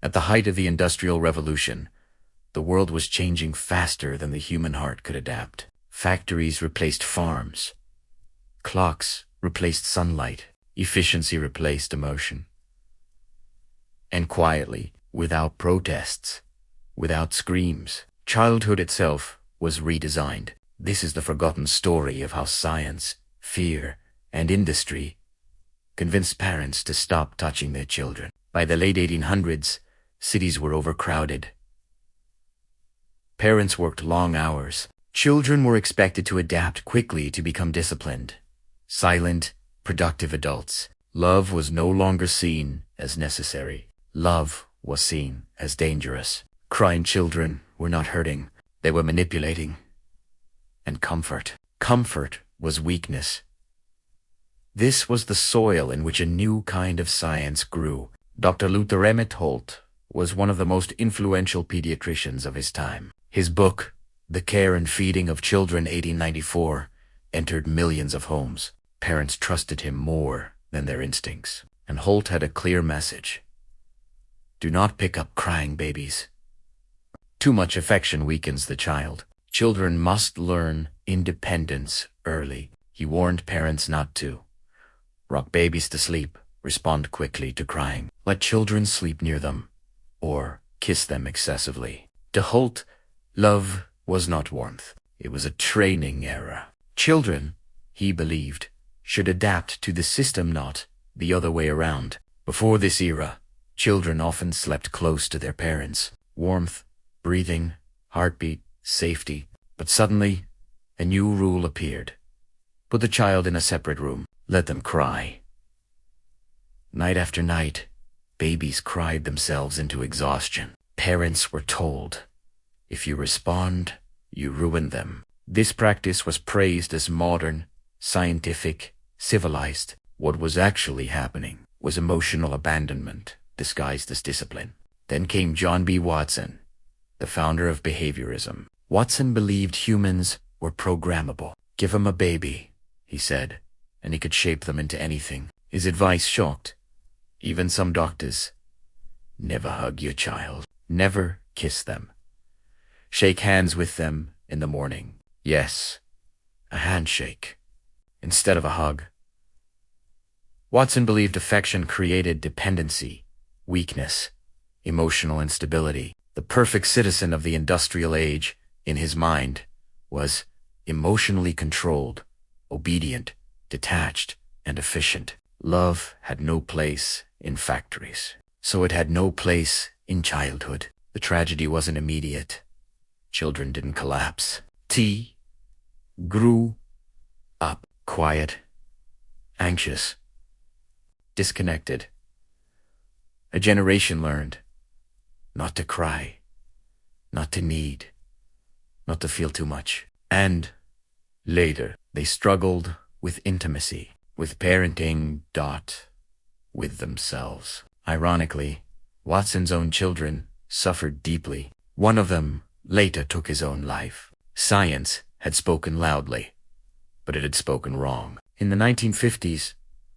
At the height of the Industrial Revolution, the world was changing faster than the human heart could adapt. Factories replaced farms. Clocks replaced sunlight. Efficiency replaced emotion. And quietly, without protests, without screams, childhood itself was redesigned. This is the forgotten story of how science, fear, and industry convinced parents to stop touching their children. By the late 1800s, cities were overcrowded. Parents worked long hours. Children were expected to adapt quickly to become disciplined, silent, productive adults. Love was no longer seen as necessary. Love was seen as dangerous. Crying children were not hurting. They were manipulating. And comfort. Comfort was weakness. This was the soil in which a new kind of science grew. Dr. Emmett Holt was one of the most influential pediatricians of his time. His book, The Care and Feeding of Children, 1894, entered millions of homes. Parents trusted him more than their instincts. And Holt had a clear message. Do not pick up crying babies. Too much affection weakens the child. Children must learn independence early. He warned parents not to rock babies to sleep, respond quickly to crying, let children sleep near them, or kiss them excessively. To Holt, love was not warmth. It was a training era. Children, he believed, should adapt to the system, not the other way around. Before this era, children often slept close to their parents. Warmth, breathing, heartbeat, safety. But suddenly, a new rule appeared. Put the child in a separate room. Let them cry. Night after night, babies cried themselves into exhaustion. Parents were told, if you respond, you ruin them. This practice was praised as modern, scientific, civilized. What was actually happening was emotional abandonment disguised as discipline. Then came John B. Watson, the founder of behaviorism. Watson believed humans were programmable. Give him a baby, he said, and he could shape them into anything. His advice shocked even some doctors. Never hug your child. Never kiss them. Shake hands with them in the morning. Yes, a handshake instead of a hug. Watson believed affection created dependency, weakness, emotional instability. The perfect citizen of the industrial age, in his mind, was emotionally controlled, obedient, detached, and efficient. Love had no place in factories, so it had no place in childhood. The tragedy wasn't immediate. Children didn't collapse. T grew up quiet, anxious, disconnected. A generation learned not to cry, not to need, not to feel too much. And later, they struggled with intimacy, with parenting, with themselves. Ironically, Watson's own children suffered deeply. One of them later took his own life. Science had spoken loudly, but it had spoken wrong. In the 1950s,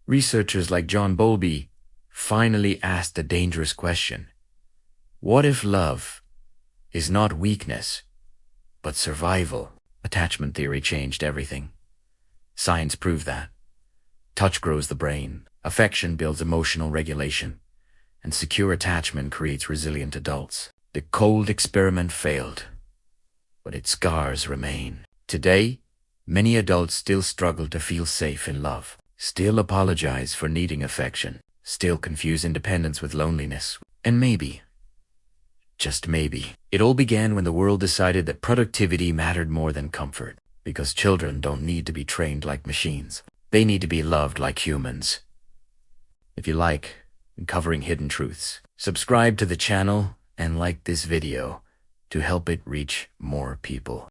researchers like John Bowlby finally asked a dangerous question. What if love is not weakness, but survival? Attachment theory changed everything. Science proved that. Touch grows the brain, affection builds emotional regulation, and secure attachment creates resilient adults. The cold experiment failed, but its scars remain. Today, many adults still struggle to feel safe in love, still apologize for needing affection, still confuse independence with loneliness, and maybe, just maybe, it all began when the world decided that productivity mattered more than comfort, because children don't need to be trained like machines. They need to be loved like humans. If you like uncovering hidden truths, subscribe to the channel and like this video to help it reach more people.